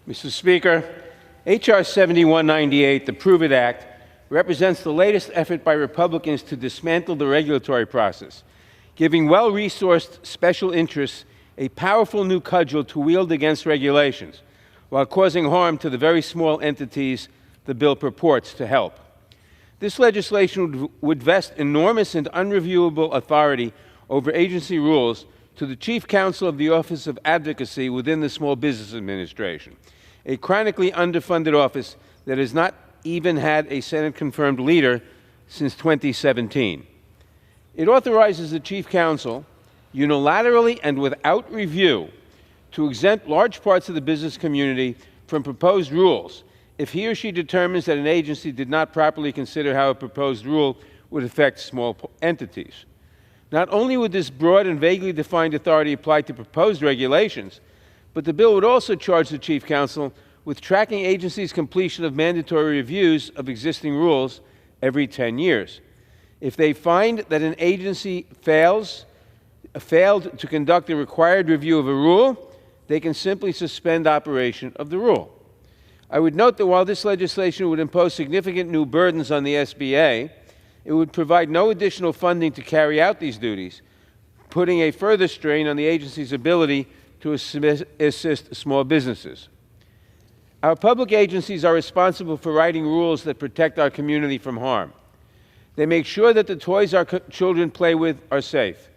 Mr. Speaker, H.R. 7198, the Prove It Act, represents the latest effort by Republicans to dismantle the regulatory process, giving well-resourced special interests a powerful new cudgel to wield against regulations, while causing harm to the very small entities the bill purports to help. This legislation would vest enormous and unreviewable authority over agency rules to the Chief Counsel of the Office of Advocacy within the Small Business Administration, a chronically underfunded office that has not even had a Senate-confirmed leader since 2017. It authorizes the Chief Counsel, unilaterally and without review, to exempt large parts of the business community from proposed rules if he or she determines that an agency did not properly consider how a proposed rule would affect small entities. Not only would this broad and vaguely defined authority apply to proposed regulations, but the bill would also charge the Chief Counsel with tracking agencies' completion of mandatory reviews of existing rules every 10 years. If they find that an agency failed to conduct the required review of a rule, they can simply suspend operation of the rule. I would note that while this legislation would impose significant new burdens on the SBA, it would provide no additional funding to carry out these duties, putting a further strain on the agency's ability to assist small businesses. Our public agencies are responsible for writing rules that protect our community from harm. They make sure that the toys our children play with are safe.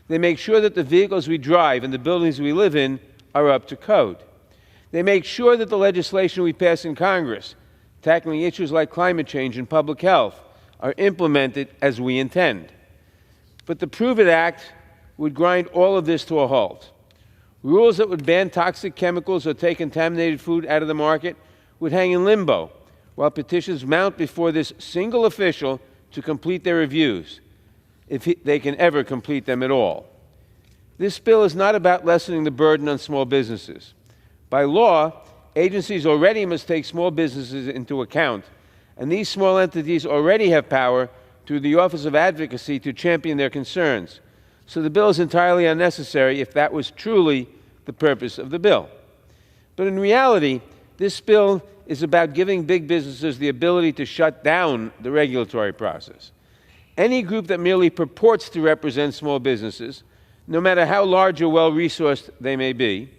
They make sure that the vehicles we drive and the buildings we live in are up to code. They make sure that the legislation we pass in Congress, tackling issues like climate change and public health, are implemented as we intend. But the Prove It Act would grind all of this to a halt. Rules that would ban toxic chemicals or take contaminated food out of the market would hang in limbo, while petitions mount before this single official to complete their reviews, if they can ever complete them at all. This bill is not about lessening the burden on small businesses. By law, agencies already must take small businesses into account, and these small entities already have power through the Office of Advocacy to champion their concerns. So the bill is entirely unnecessary if that was truly the purpose of the bill. But in reality, this bill is about giving big businesses the ability to shut down the regulatory process. Any group that merely purports to represent small businesses, no matter how large or well-resourced they may be,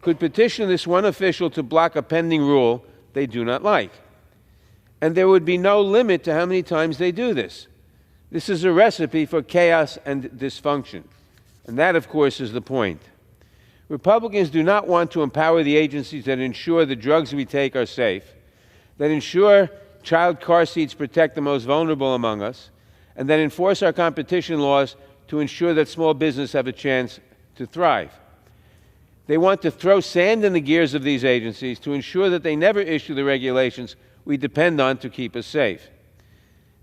could petition this one official to block a pending rule they do not like. And there would be no limit to how many times they do this. This is a recipe for chaos and dysfunction. And that, of course, is the point. Republicans do not want to empower the agencies that ensure the drugs we take are safe, that ensure child car seats protect the most vulnerable among us, and that enforce our competition laws to ensure that small business have a chance to thrive. They want to throw sand in the gears of these agencies to ensure that they never issue the regulations we depend on to keep us safe.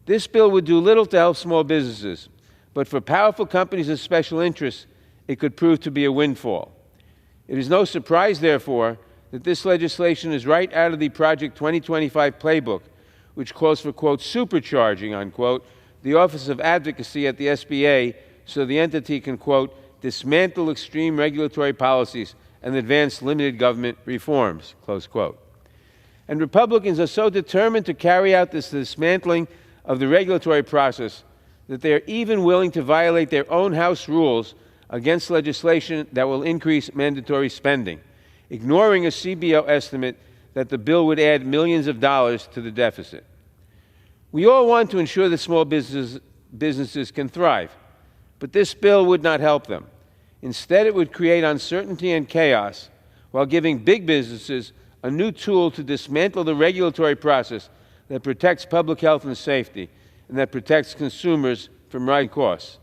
This bill would do little to help small businesses, but for powerful companies and special interests, it could prove to be a windfall. It is no surprise, therefore, that this legislation is right out of the Project 2025 playbook, which calls for, quote, supercharging, unquote, the Office of Advocacy at the SBA so the entity can, quote, dismantle extreme regulatory policies and advance limited government reforms, close quote. And Republicans are so determined to carry out this dismantling of the regulatory process that they are even willing to violate their own House rules against legislation that will increase mandatory spending, ignoring a CBO estimate that the bill would add millions of dollars to the deficit. We all want to ensure that small businesses can thrive, but this bill would not help them. Instead, it would create uncertainty and chaos while giving big businesses a new tool to dismantle the regulatory process that protects public health and safety and that protects consumers from rising costs.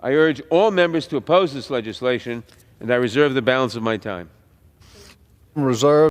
I urge all members to oppose this legislation, and I reserve the balance of my time. Reserve.